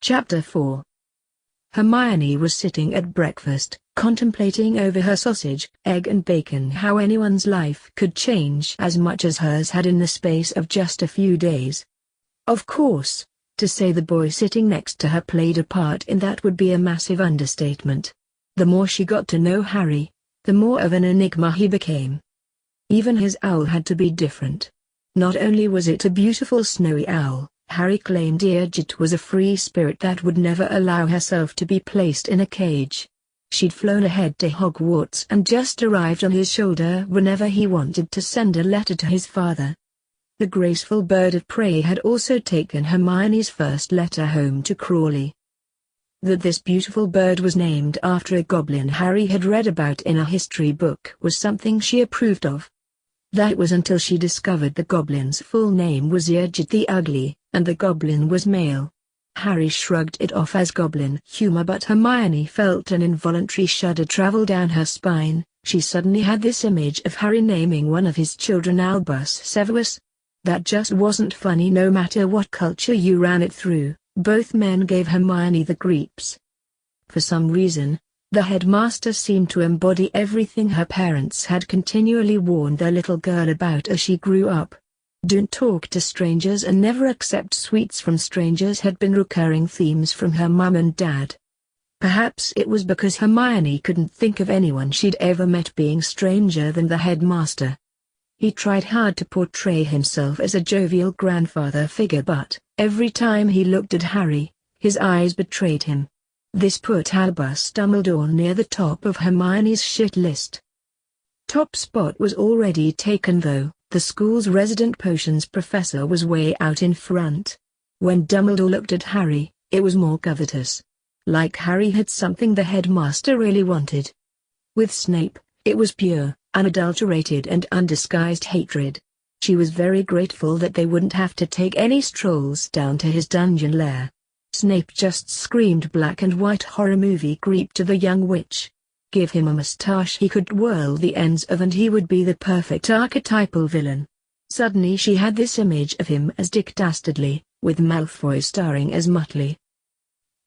Chapter 4. Hermione was sitting at breakfast, contemplating over her sausage, egg and bacon how anyone's life could change as much as hers had in the space of just a few days. Of course, to say the boy sitting next to her played a part in that would be a massive understatement. The more she got to know Harry, the more of an enigma he became. Even his owl had to be different. Not only was it a beautiful snowy owl, Harry claimed RobSt was a free spirit that would never allow herself to be placed in a cage. She'd flown ahead to Hogwarts and just arrived on his shoulder whenever he wanted to send a letter to his father. The graceful bird of prey had also taken Hermione's first letter home to Crawley. That this beautiful bird was named after a goblin Harry had read about in a history book was something she approved of. That was until she discovered the goblin's full name was RobSt the Ugly, and the goblin was male. Harry shrugged it off as goblin humor, but Hermione felt an involuntary shudder travel down her spine. She suddenly had this image of Harry naming one of his children Albus Severus. That just wasn't funny no matter what culture you ran it through. Both men gave Hermione the creeps. For some reason, the headmaster seemed to embody everything her parents had continually warned their little girl about as she grew up. Don't talk to strangers and never accept sweets from strangers had been recurring themes from her mum and dad. Perhaps it was because Hermione couldn't think of anyone she'd ever met being stranger than the headmaster. He tried hard to portray himself as a jovial grandfather figure, but every time he looked at Harry, his eyes betrayed him. This put Albus Dumbledore near the top of Hermione's shit list. Top spot was already taken though. The school's resident potions professor was way out in front. When Dumbledore looked at Harry, it was more covetous. Like Harry had something the headmaster really wanted. With Snape, it was pure, unadulterated and undisguised hatred. She was very grateful that they wouldn't have to take any strolls down to his dungeon lair. Snape just screamed black and white horror movie creep to the young witch. Give him a mustache he could whirl the ends of and he would be the perfect archetypal villain. Suddenly she had this image of him as Dick Dastardly, with Malfoy starring as Muttley.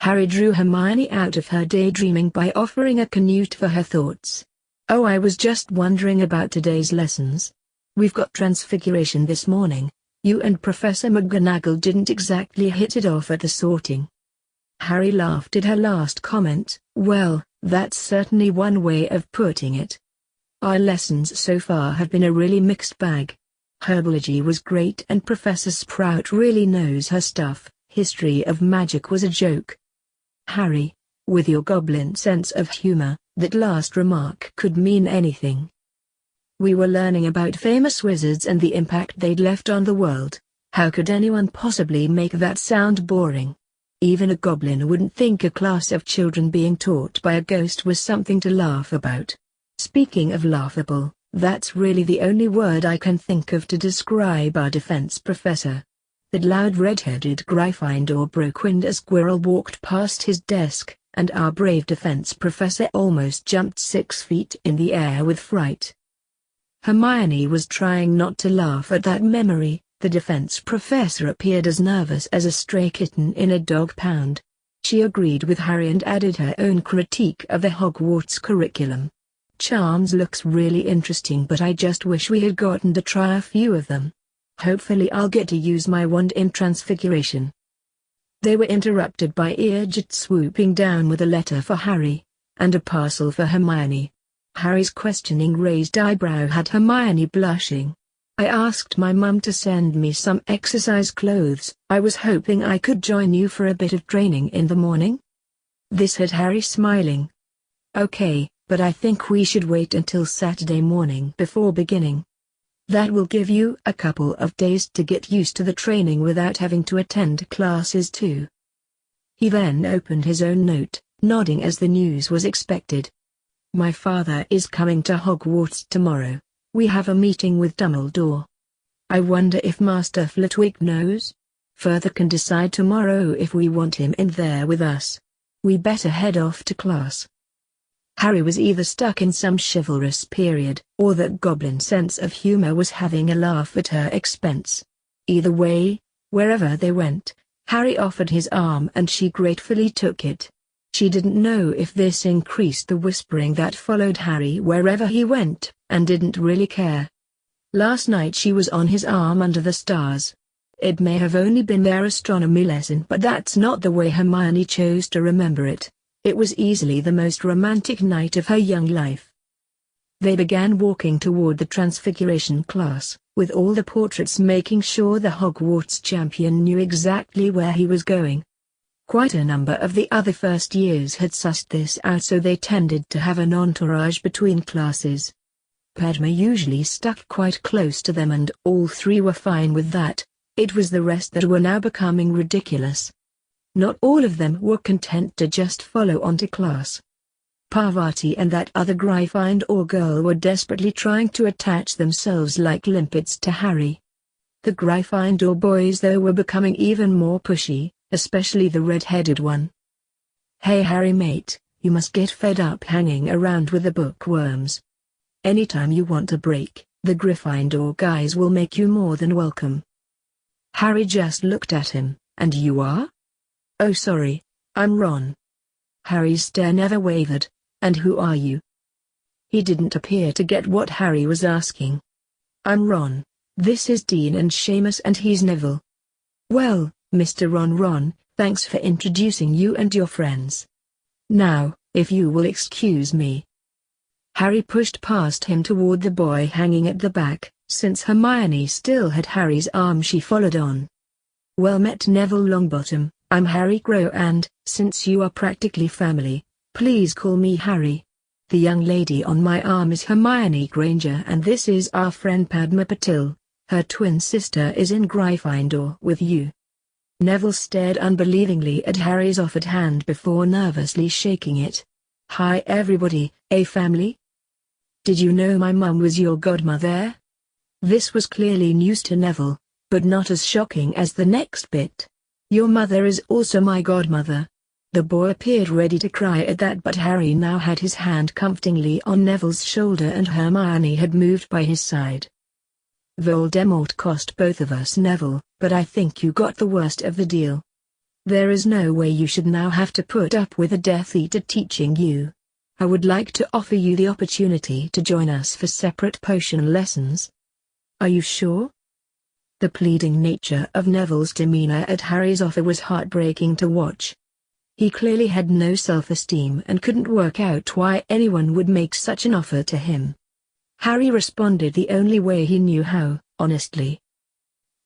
Harry drew Hermione out of her daydreaming by offering a canute for her thoughts. "Oh, I was just wondering about today's lessons. We've got Transfiguration this morning. You and Professor McGonagall didn't exactly hit it off at the sorting." Harry laughed at her last comment. "Well, that's certainly one way of putting it. Our lessons so far have been a really mixed bag. Herbology was great and Professor Sprout really knows her stuff. History of magic was a joke." Harry, with your goblin sense of humor, that last remark could mean anything. "We were learning about famous wizards and the impact they'd left on the world. How could anyone possibly make that sound boring? Even a goblin wouldn't think a class of children being taught by a ghost was something to laugh about." Speaking of laughable, that's really the only word I can think of to describe our defense professor. That loud red-headed Gryffindor broke wind as Squirrel walked past his desk, and our brave defense professor almost jumped 6 feet in the air with fright. Hermione was trying not to laugh at that memory. The defense professor appeared as nervous as a stray kitten in a dog pound. She agreed with Harry and added her own critique of the Hogwarts curriculum. "Charms looks really interesting, but I just wish we had gotten to try a few of them. Hopefully I'll get to use my wand in Transfiguration." They were interrupted by RobSt swooping down with a letter for Harry, and a parcel for Hermione. Harry's questioning raised eyebrow had Hermione blushing. "I asked my mum to send me some exercise clothes. I was hoping I could join you for a bit of training in the morning." This had Harry smiling. "Okay, but I think we should wait until Saturday morning before beginning. That will give you a couple of days to get used to the training without having to attend classes too." He then opened his own note, nodding as the news was expected. "My father is coming to Hogwarts tomorrow. We have a meeting with Dumbledore. I wonder if Master Flitwick knows? Further can decide tomorrow if we want him in there with us. We better head off to class." Harry was either stuck in some chivalrous period, or that goblin sense of humor was having a laugh at her expense. Either way, wherever they went, Harry offered his arm and she gratefully took it. She didn't know if this increased the whispering that followed Harry wherever he went, and didn't really care. Last night she was on his arm under the stars. It may have only been their astronomy lesson, but that's not the way Hermione chose to remember it. It was easily the most romantic night of her young life. They began walking toward the Transfiguration class, with all the portraits making sure the Hogwarts champion knew exactly where he was going. Quite a number of the other first years had sussed this out, so they tended to have an entourage between classes. Padma usually stuck quite close to them and all three were fine with that. It was the rest that were now becoming ridiculous. Not all of them were content to just follow on to class. Parvati and that other Gryffindor girl were desperately trying to attach themselves like limpets to Harry. The Gryffindor boys though were becoming even more pushy, especially the red-headed one. "Hey Harry mate, you must get fed up hanging around with the bookworms. Anytime you want a break, the Gryffindor guys will make you more than welcome." Harry just looked at him. "And you are?" "Oh sorry, I'm Ron." Harry's stare never wavered. "And who are you?" He didn't appear to get what Harry was asking. "I'm Ron, this is Dean and Seamus and he's Neville." "Well, Mr. Ron, thanks for introducing you and your friends. Now, if you will excuse me." Harry pushed past him toward the boy hanging at the back. Since Hermione still had Harry's arm, she followed on. "Well met Neville Longbottom, I'm Harry Crow and, since you are practically family, please call me Harry. The young lady on my arm is Hermione Granger and this is our friend Padma Patil. Her twin sister is in Gryffindor with you." Neville stared unbelievingly at Harry's offered hand before nervously shaking it. "Hi everybody, a family? Did you know my mum was your godmother?" This was clearly news to Neville, but not as shocking as the next bit. "Your mother is also my godmother." The boy appeared ready to cry at that, but Harry now had his hand comfortingly on Neville's shoulder and Hermione had moved by his side. "Voldemort cost both of us, Neville, but I think you got the worst of the deal. There is no way you should now have to put up with a Death Eater teaching you. I would like to offer you the opportunity to join us for separate potion lessons." "Are you sure?" The pleading nature of Neville's demeanor at Harry's offer was heartbreaking to watch. He clearly had no self-esteem and couldn't work out why anyone would make such an offer to him. Harry responded the only way he knew how, honestly.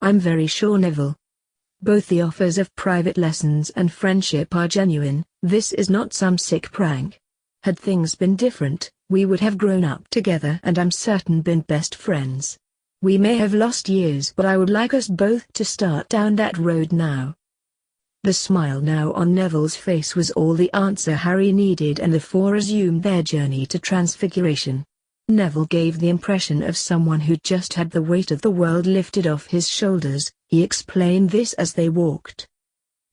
"I'm very sure, Neville. Both the offers of private lessons and friendship are genuine. This is not some sick prank. Had things been different, we would have grown up together and I'm certain been best friends. We may have lost years, but I would like us both to start down that road now." The smile now on Neville's face was all the answer Harry needed, and the four resumed their journey to Transfiguration. Neville gave the impression of someone who just had the weight of the world lifted off his shoulders. He explained this as they walked.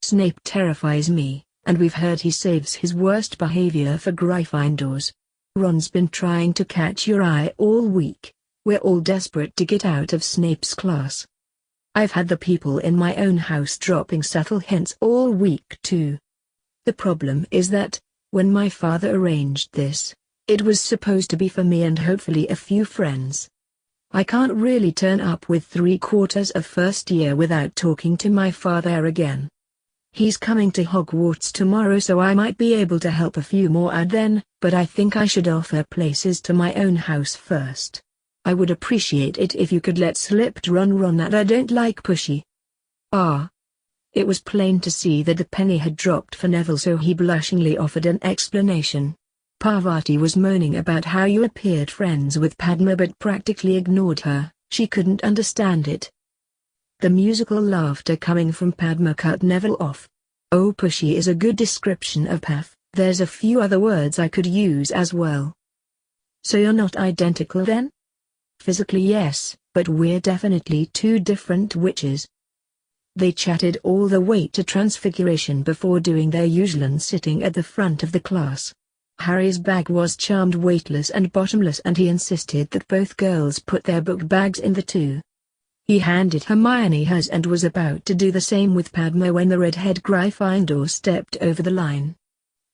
"Snape terrifies me, and we've heard he saves his worst behavior for Gryffindors. Ron's been trying to catch your eye all week. We're all desperate to get out of Snape's class. I've had the people in my own house dropping subtle hints all week too. The problem is that, when my father arranged this, it was supposed to be for me and hopefully a few friends. I can't really turn up with 3/4 of first year without talking to my father again. He's coming to Hogwarts tomorrow, so I might be able to help a few more out then, but I think I should offer places to my own house first. I would appreciate it if you could let slip to Ron that I don't like pushy." "Ah." It was plain to see that the penny had dropped for Neville, so he blushingly offered an explanation. "Parvati was moaning about how you appeared friends with Padma but practically ignored her. She couldn't understand it." The musical laughter coming from Padma cut Neville off. "Oh, pushy is a good description of Path. There's a few other words I could use as well." "So you're not identical then?" "Physically yes, but we're definitely two different witches." They chatted all the way to Transfiguration before doing their usual sitting at the front of the class. Harry's bag was charmed weightless and bottomless, and he insisted that both girls put their book bags in the too. He handed Hermione hers and was about to do the same with Padma when the red-haired Gryffindor stepped over the line.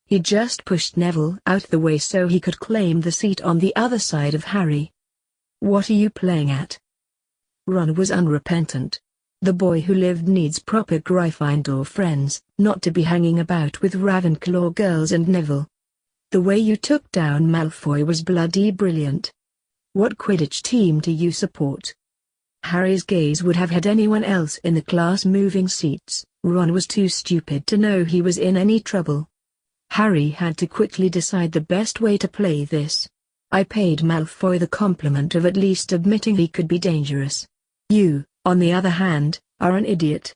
He just pushed Neville out the way so he could claim the seat on the other side of Harry. "What are you playing at?" Ron was unrepentant. The boy who lived needs proper Gryffindor friends, not to be hanging about with Ravenclaw girls and Neville. "The way you took down Malfoy was bloody brilliant. What Quidditch team do you support?" Harry's gaze would have had anyone else in the class moving seats. Ron was too stupid to know he was in any trouble. Harry had to quickly decide the best way to play this. "I paid Malfoy the compliment of at least admitting he could be dangerous. You, on the other hand, are an idiot."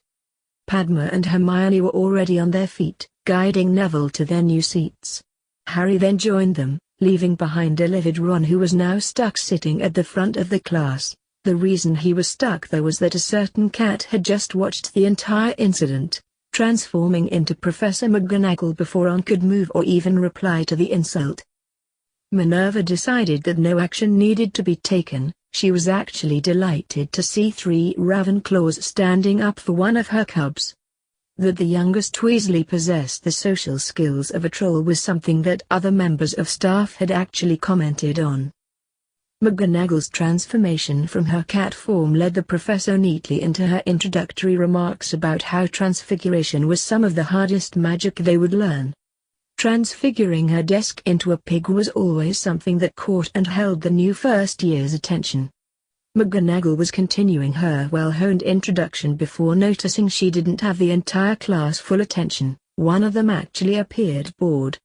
Padma and Hermione were already on their feet, guiding Neville to their new seats. Harry then joined them, leaving behind a livid Ron who was now stuck sitting at the front of the class. The reason he was stuck there was that a certain cat had just watched the entire incident, transforming into Professor McGonagall before Ron could move or even reply to the insult. Minerva decided that no action needed to be taken. She was actually delighted to see 3 Ravenclaws standing up for one of her cubs. That the youngest Weasley possessed the social skills of a troll was something that other members of staff had actually commented on. McGonagall's transformation from her cat form led the professor neatly into her introductory remarks about how transfiguration was some of the hardest magic they would learn. Transfiguring her desk into a pig was always something that caught and held the new first year's attention. McGonagall was continuing her well-honed introduction before noticing she didn't have the entire class full attention. One of them actually appeared bored.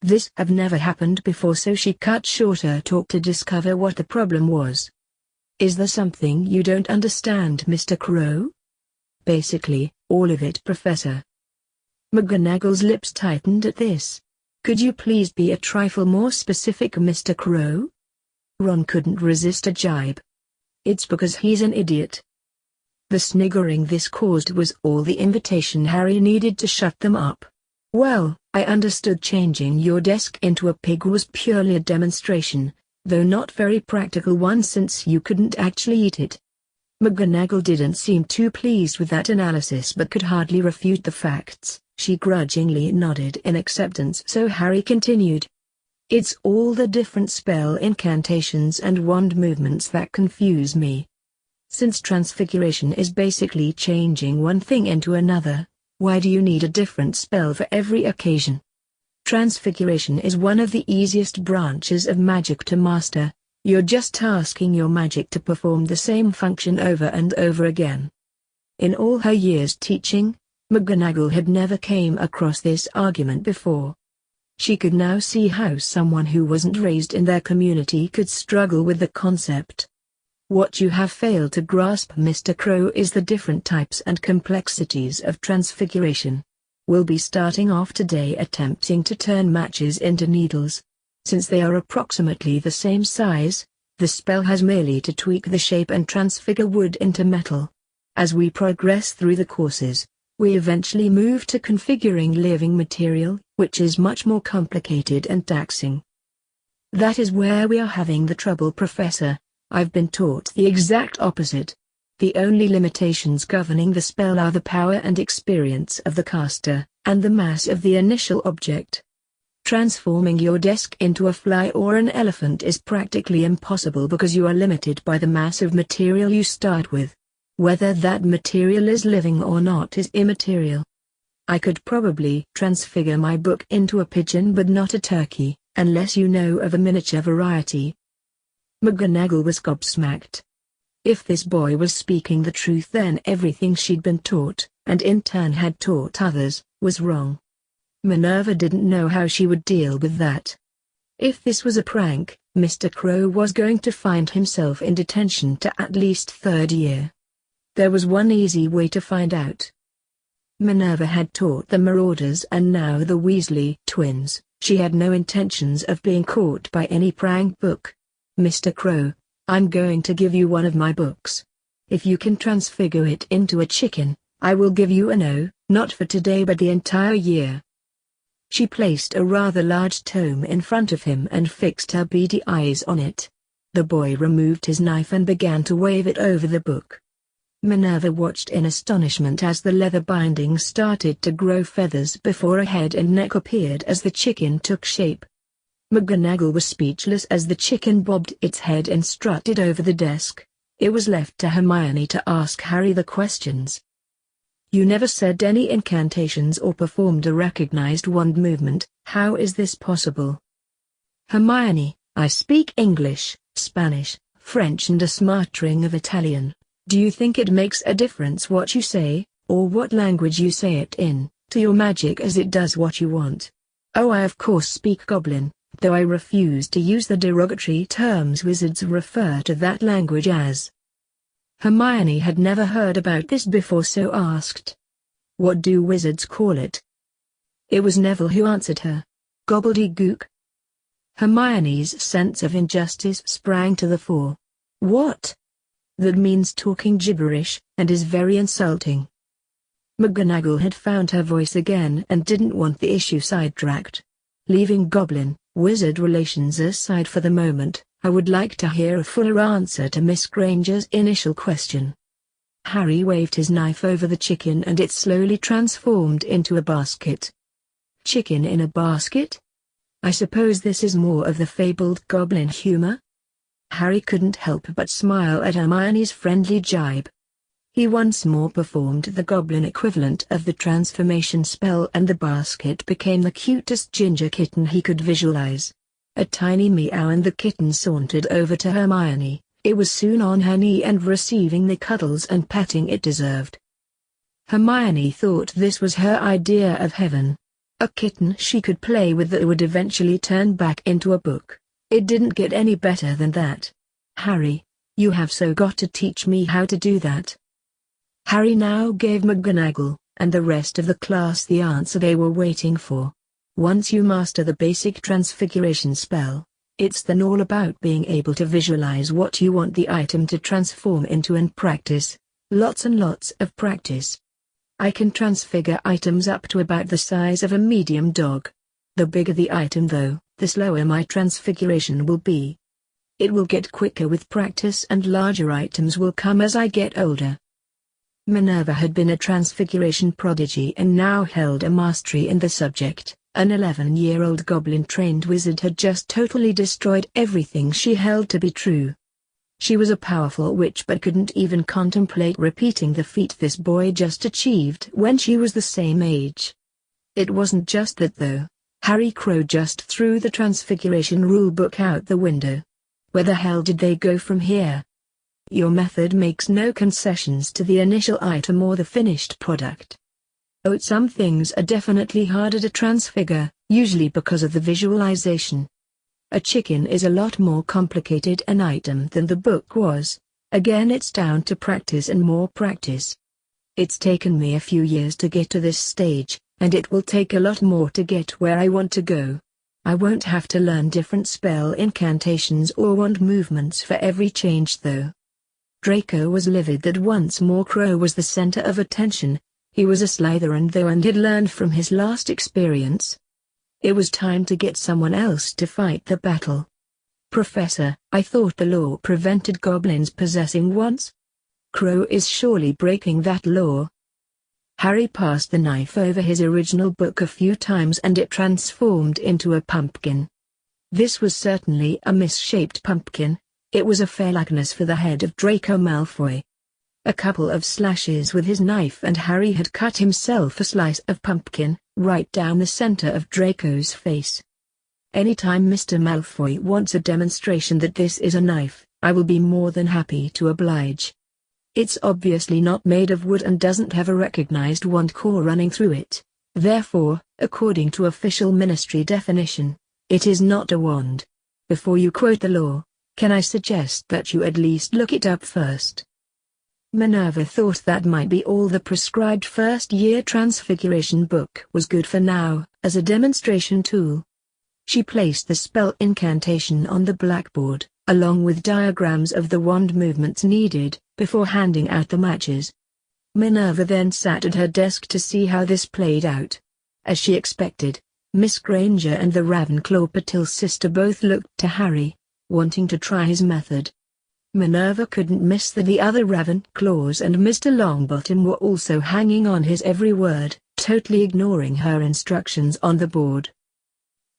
This had never happened before, so she cut short her talk to discover what the problem was. "Is there something you don't understand, Mr. Crow?" "Basically, all of it, Professor." McGonagall's lips tightened at this. "Could you please be a trifle more specific, Mr. Crow?" Ron couldn't resist a jibe. "It's because he's an idiot." The sniggering this caused was all the invitation Harry needed to shut them up. "Well, I understood changing your desk into a pig was purely a demonstration, though not very practical one since you couldn't actually eat it." McGonagall didn't seem too pleased with that analysis but could hardly refute the facts. She grudgingly nodded in acceptance, so Harry continued. "It's all the different spell incantations and wand movements that confuse me. Since transfiguration is basically changing one thing into another, why do you need a different spell for every occasion? Transfiguration is one of the easiest branches of magic to master. You're just asking your magic to perform the same function over and over again." In all her years teaching, McGonagall had never came across this argument before. She could now see how someone who wasn't raised in their community could struggle with the concept. "What you have failed to grasp, Mr. Crow, is the different types and complexities of transfiguration. We'll be starting off today attempting to turn matches into needles. Since they are approximately the same size, the spell has merely to tweak the shape and transfigure wood into metal. As we progress through the courses, we eventually move to configuring living material, which is much more complicated and taxing." "That is where we are having the trouble, Professor. I've been taught the exact opposite. The only limitations governing the spell are the power and experience of the caster, and the mass of the initial object. Transforming your desk into a fly or an elephant is practically impossible because you are limited by the mass of material you start with. Whether that material is living or not is immaterial. I could probably transfigure my book into a pigeon but not a turkey, unless you know of a miniature variety." McGonagall was gobsmacked. If this boy was speaking the truth, then everything she'd been taught, and in turn had taught others, was wrong. Minerva didn't know how she would deal with that. If this was a prank, Mr. Crow was going to find himself in detention to at least third year. There was one easy way to find out. Minerva had taught the Marauders and now the Weasley twins. She had no intentions of being caught by any prank book. "Mr. Crow, I'm going to give you one of my books. If you can transfigure it into a chicken, I will give you an O, not for today but the entire year." She placed a rather large tome in front of him and fixed her beady eyes on it. The boy removed his knife and began to wave it over the book. Minerva watched in astonishment as the leather binding started to grow feathers before a head and neck appeared as the chicken took shape. McGonagall was speechless as the chicken bobbed its head and strutted over the desk. It was left to Hermione to ask Harry the questions. "You never said any incantations or performed a recognized wand movement. How is this possible?" "Hermione, I speak English, Spanish, French and a smattering of Italian. Do you think it makes a difference what you say, or what language you say it in, to your magic as it does what you want? Oh, I of course speak Goblin, though I refuse to use the derogatory terms wizards refer to that language as." Hermione had never heard about this before, so asked, "What do wizards call it?" It was Neville who answered her. "Gobbledygook." Hermione's sense of injustice sprang to the fore. "What? That means talking gibberish, and is very insulting." McGonagall had found her voice again and didn't want the issue sidetracked. "Leaving Goblin-wizard relations aside for the moment, I would like to hear a fuller answer to Miss Granger's initial question." Harry waved his knife over the chicken and it slowly transformed into a basket. "Chicken in a basket? I suppose this is more of the fabled goblin humor?" Harry couldn't help but smile at Hermione's friendly jibe. He once more performed the goblin equivalent of the transformation spell and the basket became the cutest ginger kitten he could visualize. A tiny meow and the kitten sauntered over to Hermione. It was soon on her knee and receiving the cuddles and petting it deserved. Hermione thought this was her idea of heaven. A kitten she could play with that would eventually turn back into a book. It didn't get any better than that. "Harry, you have so got to teach me how to do that." Harry now gave McGonagall, and the rest of the class the answer they were waiting for. Once you master the basic transfiguration spell, it's then all about being able to visualize what you want the item to transform into and practice. Lots and lots of practice. I can transfigure items up to about the size of a medium dog. The bigger the item though, the slower my transfiguration will be. It will get quicker with practice and larger items will come as I get older. Minerva had been a transfiguration prodigy and now held a mastery in the subject. An 11-year-old goblin-trained wizard had just totally destroyed everything she held to be true. She was a powerful witch but couldn't even contemplate repeating the feat this boy just achieved when she was the same age. It wasn't just that though. Harry Crow just threw the transfiguration rulebook out the window. Where the hell did they go from here? Your method makes no concessions to the initial item or the finished product. Oh, some things are definitely harder to transfigure, usually because of the visualization. A chicken is a lot more complicated an item than the book was. Again, it's down to practice and more practice. It's taken me a few years to get to this stage, and it will take a lot more to get where I want to go. I won't have to learn different spell incantations or wand movements for every change though. Draco was livid that once more Crow was the center of attention. He was a Slytherin though and had learned from his last experience. It was time to get someone else to fight the battle. "Professor, I thought the law prevented goblins possessing wands. Crow is surely breaking that law." Harry passed the knife over his original book a few times and it transformed into a pumpkin. This was certainly a misshaped pumpkin. It was a fair likeness for the head of Draco Malfoy. A couple of slashes with his knife and Harry had cut himself a slice of pumpkin, right down the center of Draco's face. "Anytime Mr. Malfoy wants a demonstration that this is a knife, I will be more than happy to oblige. It's obviously not made of wood and doesn't have a recognized wand core running through it. Therefore, according to official ministry definition, it is not a wand. Before you quote the law, can I suggest that you at least look it up first?" Minerva thought that might be all the prescribed first-year transfiguration book was good for now, as a demonstration tool. She placed the spell incantation on the blackboard, along with diagrams of the wand movements needed, before handing out the matches. Minerva then sat at her desk to see how this played out. As she expected, Miss Granger and the Ravenclaw Patil sister both looked to Harry, wanting to try his method. Minerva couldn't miss that the other Ravenclaws and Mr. Longbottom were also hanging on his every word, totally ignoring her instructions on the board.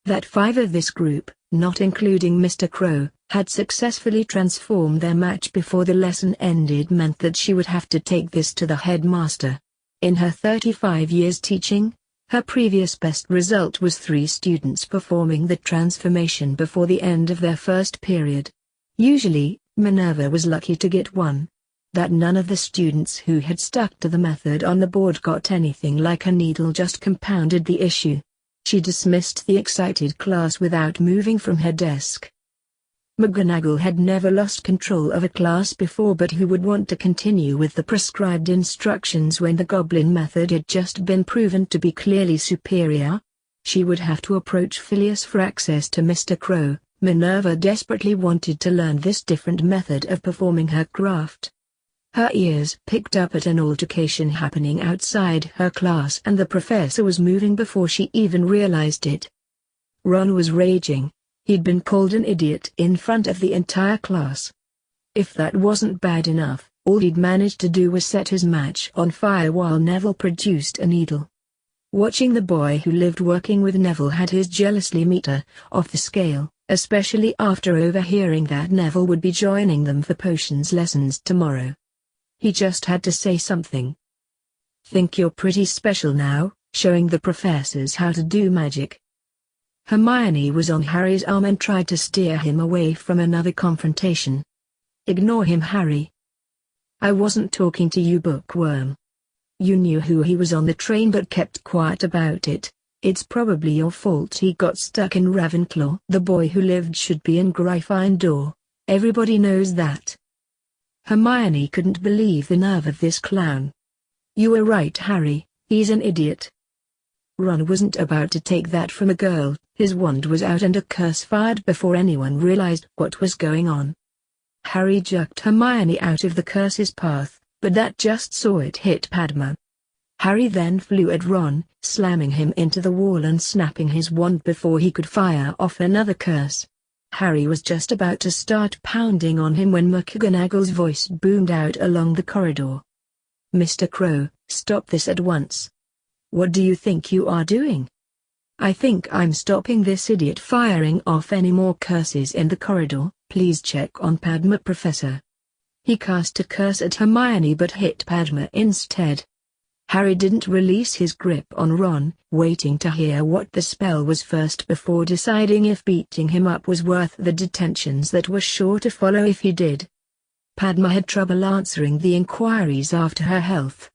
That 5 of this group, not including Mr. Crow, had successfully transformed their match before the lesson ended meant that she would have to take this to the headmaster. In her 35 years teaching, her previous best result was 3 students performing the transformation before the end of their first period. Usually, Minerva was lucky to get 1. That none of the students who had stuck to the method on the board got anything like a needle just compounded the issue. She dismissed the excited class without moving from her desk. McGonagall had never lost control of a class before, but who would want to continue with the prescribed instructions when the Goblin method had just been proven to be clearly superior? She would have to approach Phileas for access to Mr. Crow. Minerva desperately wanted to learn this different method of performing her craft. Her ears picked up at an altercation happening outside her class, and the professor was moving before she even realized it. Ron was raging. He'd been called an idiot in front of the entire class. If that wasn't bad enough, all he'd managed to do was set his match on fire while Neville produced a needle. Watching the boy who lived working with Neville had his jealousy meter off the scale, especially after overhearing that Neville would be joining them for potions lessons tomorrow. He just had to say something. "Think you're pretty special now, showing the professors how to do magic." Hermione was on Harry's arm and tried to steer him away from another confrontation. "Ignore him, Harry. I wasn't talking to you, bookworm. You knew who he was on the train but kept quiet about it. It's probably your fault he got stuck in Ravenclaw. The boy who lived should be in Gryffindor. Everybody knows that." Hermione couldn't believe the nerve of this clown. "You were right, Harry, he's an idiot." Ron wasn't about to take that from a girl. His wand was out and a curse fired before anyone realized what was going on. Harry jerked Hermione out of the curse's path, but that just saw it hit Padma. Harry then flew at Ron, slamming him into the wall and snapping his wand before he could fire off another curse. Harry was just about to start pounding on him when McGonagall's voice boomed out along the corridor. "Mr. Crow, stop this at once. What do you think you are doing?" "I think I'm stopping this idiot firing off any more curses in the corridor. Please check on Padma, Professor." He cast a curse at Hermione but hit Padma instead. Harry didn't release his grip on Ron, waiting to hear what the spell was first before deciding if beating him up was worth the detentions that were sure to follow if he did. Padma had trouble answering the inquiries after her health.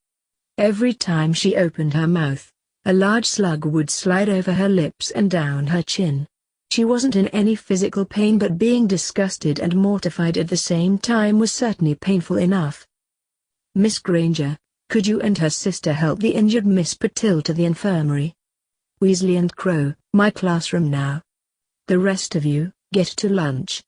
Every time she opened her mouth, a large slug would slide over her lips and down her chin. She wasn't in any physical pain, but being disgusted and mortified at the same time was certainly painful enough. "Miss Granger, could you and her sister help the injured Miss Patil to the infirmary? Weasley and Crow, my classroom now. The rest of you, get to lunch."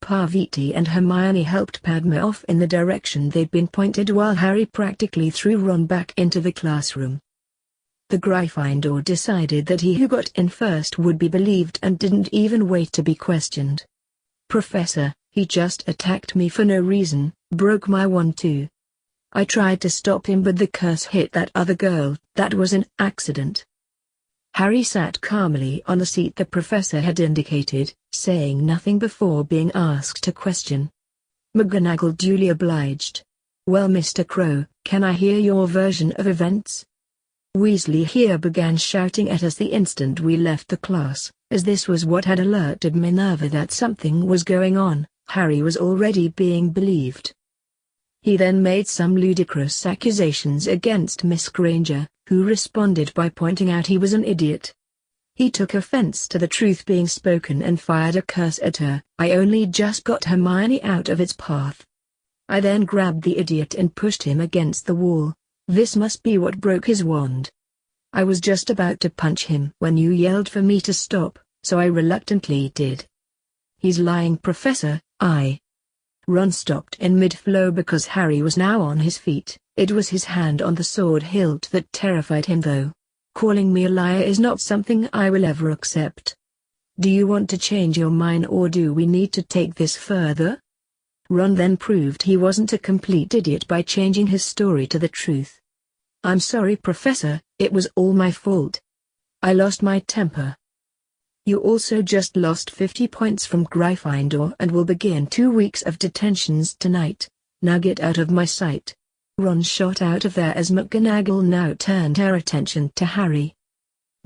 Parvati and Hermione helped Padma off in the direction they'd been pointed while Harry practically threw Ron back into the classroom. The Gryffindor decided that he who got in first would be believed and didn't even wait to be questioned. "Professor, he just attacked me for no reason, broke my wand too. I tried to stop him but the curse hit that other girl. That was an accident." Harry sat calmly on the seat the professor had indicated, saying nothing before being asked a question. McGonagall duly obliged. "Well, Mr. Crow, can I hear your version of events?" Weasley here began shouting at us the instant we left the class, as this was what had alerted Minerva that something was going on. Harry was already being believed. He then made some ludicrous accusations against Miss Granger, who responded by pointing out he was an idiot. He took offense to the truth being spoken and fired a curse at her. "I only just got Hermione out of its path." I then grabbed the idiot and pushed him against the wall. This must be what broke his wand. I was just about to punch him when you yelled for me to stop, so I reluctantly did. "He's lying, Professor." Ron stopped in mid-flow because Harry was now on his feet. It was his hand on the sword hilt that terrified him though. "Calling me a liar is not something I will ever accept. Do you want to change your mind or do we need to take this further?" Ron then proved he wasn't a complete idiot by changing his story to the truth. "I'm sorry, Professor, it was all my fault. I lost my temper." "You also just lost 50 points from Gryffindor and will begin 2 weeks of detentions tonight. Now get out of my sight." Ron shot out of there as McGonagall now turned her attention to Harry.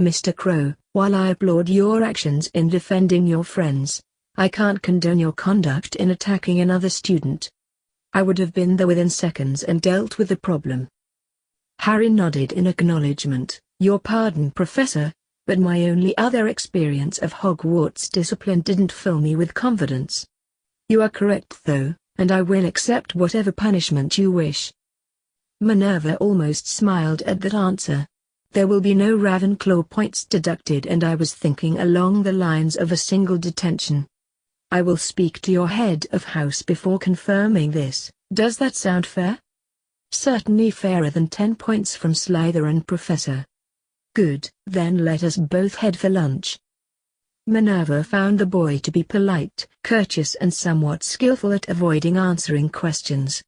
"Mr. Crow, while I applaud your actions in defending your friends, I can't condone your conduct in attacking another student. I would have been there within seconds and dealt with the problem." Harry nodded in acknowledgement. "Your pardon, Professor, but my only other experience of Hogwarts discipline didn't fill me with confidence." "You are correct though, and I will accept whatever punishment you wish." Minerva almost smiled at that answer. "There will be no Ravenclaw points deducted, and I was thinking along the lines of a single detention. I will speak to your head of house before confirming this. Does that sound fair?" "Certainly fairer than 10 points from Slytherin, Professor." "Good, then let us both head for lunch." Minerva found the boy to be polite, courteous and somewhat skillful at avoiding answering questions.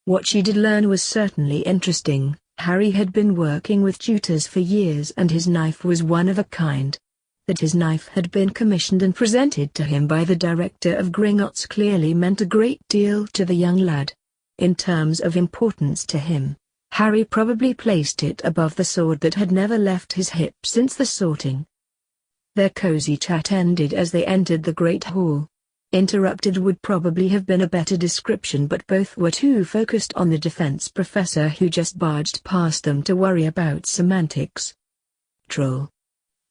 What she did learn was certainly interesting. Harry had been working with tutors for years and his knife was one of a kind. That his knife had been commissioned and presented to him by the director of Gringotts clearly meant a great deal to the young lad. In terms of importance to him, Harry probably placed it above the sword that had never left his hip since the sorting. Their cozy chat ended as they entered the Great Hall. Interrupted would probably have been a better description, but both were too focused on the defense professor who just barged past them to worry about semantics. "Troll.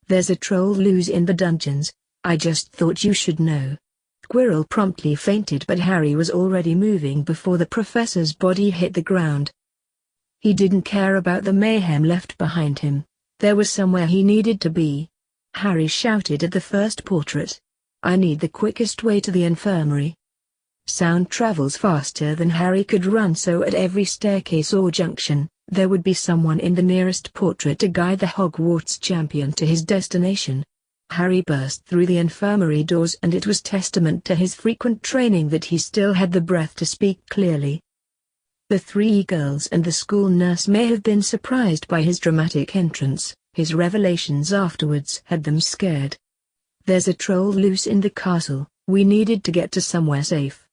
There's a troll loose in the dungeons, I just thought you should know." Quirrell promptly fainted, but Harry was already moving before the professor's body hit the ground. He didn't care about the mayhem left behind him. There was somewhere he needed to be. Harry shouted at the first portrait. "I need the quickest way to the infirmary." Sound travels faster than Harry could run, so at every staircase or junction, there would be someone in the nearest portrait to guide the Hogwarts champion to his destination. Harry burst through the infirmary doors, and it was testament to his frequent training that he still had the breath to speak clearly. The 3 girls and the school nurse may have been surprised by his dramatic entrance. His revelations afterwards had them scared. "There's a troll loose in the castle, we needed to get to somewhere safe."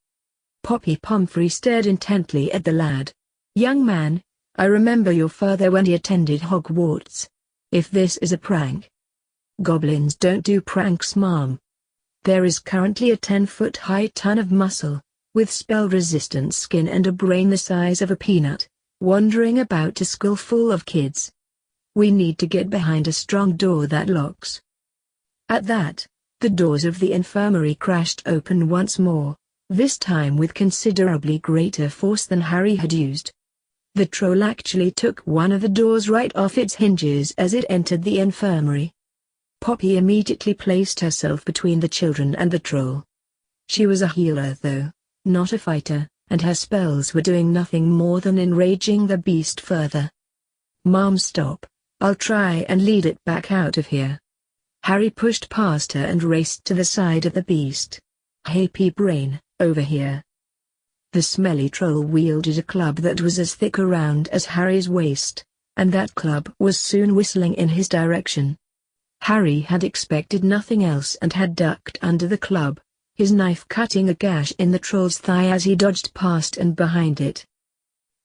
Poppy Pomfrey stared intently at the lad. "Young man, I remember your father when he attended Hogwarts. If this is a prank." "Goblins don't do pranks, Mom. There is currently a 10-foot-high ton of muscle, with spell-resistant skin and a brain the size of a peanut, wandering about a school full of kids. We need to get behind a strong door that locks." At that, the doors of the infirmary crashed open once more, this time with considerably greater force than Harry had used. The troll actually took one of the doors right off its hinges as it entered the infirmary. Poppy immediately placed herself between the children and the troll. She was a healer though, not a fighter, and her spells were doing nothing more than enraging the beast further. "Mom, stop. I'll try and lead it back out of here." Harry pushed past her and raced to the side of the beast. "Hey Pea-Brain, over here." The smelly troll wielded a club that was as thick around as Harry's waist, and that club was soon whistling in his direction. Harry had expected nothing else and had ducked under the club, his knife cutting a gash in the troll's thigh as he dodged past and behind it.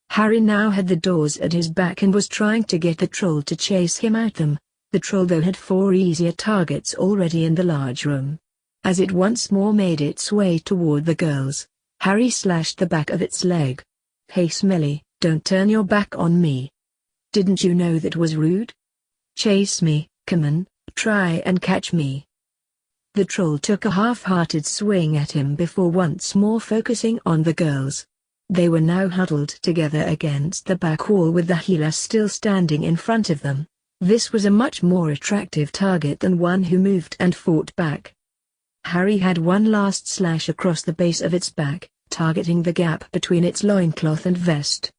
Harry now had the doors at his back and was trying to get the troll to chase him out them. The troll though had 4 easier targets already in the large room. As it once more made its way toward the girls, Harry slashed the back of its leg. "Hey Smelly, don't turn your back on me. Didn't you know that was rude? Chase me, come on, try and catch me." The troll took a half-hearted swing at him before once more focusing on the girls. They were now huddled together against the back wall with the healer still standing in front of them. This was a much more attractive target than one who moved and fought back. Harry had one last slash across the base of its back, targeting the gap between its loincloth and vest.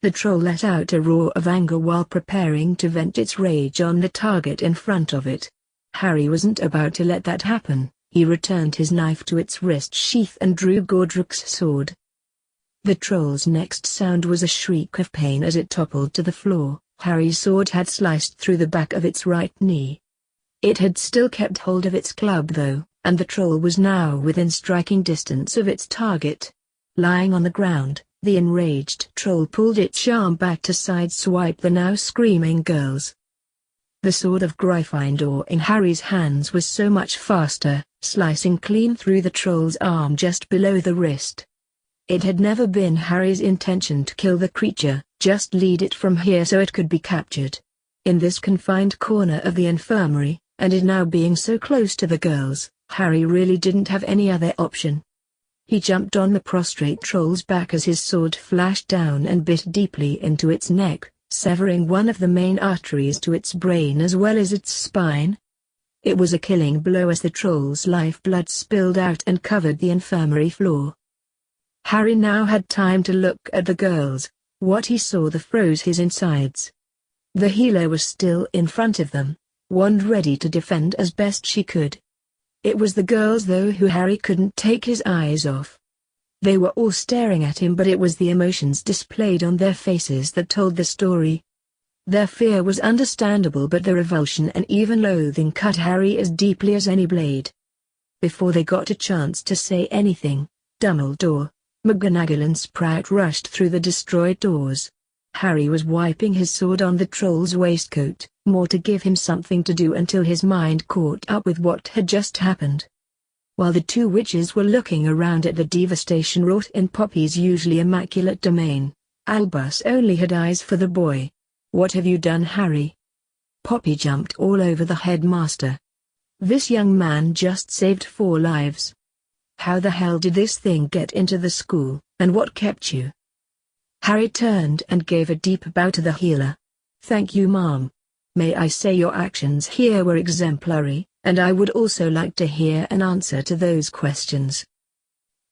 The troll let out a roar of anger while preparing to vent its rage on the target in front of it. Harry wasn't about to let that happen. He returned his knife to its wrist sheath and drew Godric's sword. The troll's next sound was a shriek of pain as it toppled to the floor. Harry's sword had sliced through the back of its right knee. It had still kept hold of its club though, and the troll was now within striking distance of its target. Lying on the ground, the enraged troll pulled its arm back to sideswipe the now screaming girls. The sword of Gryffindor in Harry's hands was so much faster, slicing clean through the troll's arm just below the wrist. It had never been Harry's intention to kill the creature, just lead it from here so it could be captured. In this confined corner of the infirmary, and it now being so close to the girls, Harry really didn't have any other option. He jumped on the prostrate troll's back as his sword flashed down and bit deeply into its neck, severing one of the main arteries to its brain as well as its spine. It was a killing blow as the troll's lifeblood spilled out and covered the infirmary floor. Harry now had time to look at the girls. What he saw froze his insides. The healer was still in front of them, wand ready to defend as best she could. It was the girls though who Harry couldn't take his eyes off. They were all staring at him, but it was the emotions displayed on their faces that told the story. Their fear was understandable, but the revulsion and even loathing cut Harry as deeply as any blade. Before they got a chance to say anything, Dumbledore, McGonagall and Sprout rushed through the destroyed doors. Harry was wiping his sword on the troll's waistcoat, more to give him something to do until his mind caught up with what had just happened. While the two witches were looking around at the devastation wrought in Poppy's usually immaculate domain, Albus only had eyes for the boy. "What have you done, Harry?" Poppy jumped all over the headmaster. "This young man just saved 4 lives. How the hell did this thing get into the school, and what kept you?" Harry turned and gave a deep bow to the healer. "Thank you, Mom. May I say your actions here were exemplary, and I would also like to hear an answer to those questions."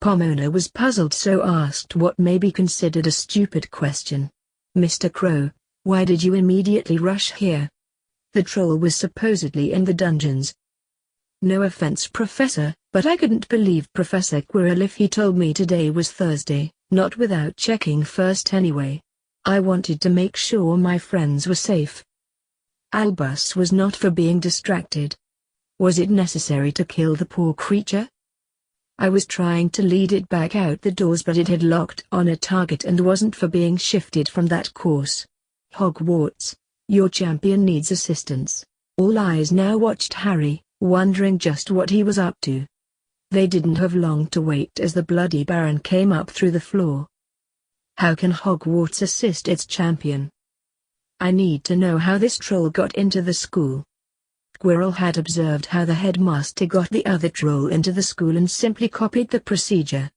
Pomona was puzzled, so asked what may be considered a stupid question. "Mr. Crow, why did you immediately rush here? The troll was supposedly in the dungeons." "No offense, Professor, but I couldn't believe Professor Quirrell if he told me today was Thursday, not without checking first anyway. I wanted to make sure my friends were safe." Albus was not for being distracted. Was it necessary to kill the poor creature? "I was trying to lead it back out the doors, but it had locked on a target and wasn't for being shifted from that course. Hogwarts, your champion needs assistance." All eyes now watched Harry, wondering just what he was up to. They didn't have long to wait as the Bloody Baron came up through the floor. "How can Hogwarts assist its champion? I need to know how this troll got into the school." Quirrell had observed how the headmaster got the other troll into the school and simply copied the procedure.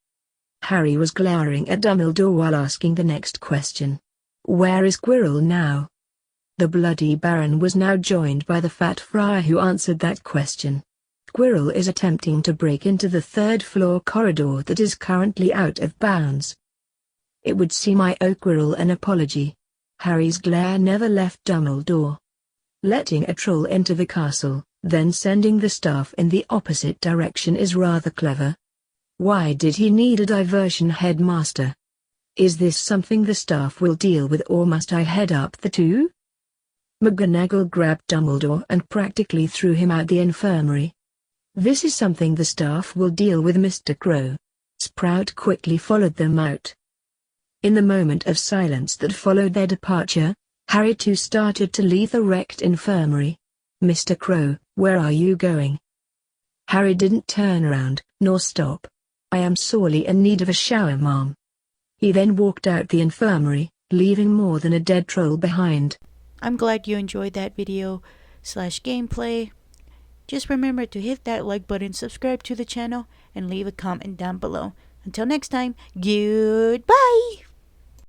Harry was glaring at Dumbledore while asking the next question. "Where is Quirrell now?" The Bloody Baron was now joined by the Fat Friar, who answered that question. "Quirrell is attempting to break into the 3rd floor corridor that is currently out of bounds." It would seem I owe Quirrell an apology. Harry's glare never left Dumbledore. Letting a troll into the castle, then sending the staff in the opposite direction is rather clever. Why did he need a diversion, headmaster? Is this something the staff will deal with, or must I head up the 2? McGonagall grabbed Dumbledore and practically threw him out the infirmary. "This is something the staff will deal with, Mr. Crow." Sprout quickly followed them out. In the moment of silence that followed their departure, Harry too started to leave the wrecked infirmary. "Mr. Crow, where are you going?" Harry didn't turn around, nor stop. "I am sorely in need of a shower, Mom." He then walked out the infirmary, leaving more than a dead troll behind. I'm glad you enjoyed that video/gameplay. Just remember to hit that like button, subscribe to the channel, and leave a comment down below. Until next time, goodbye!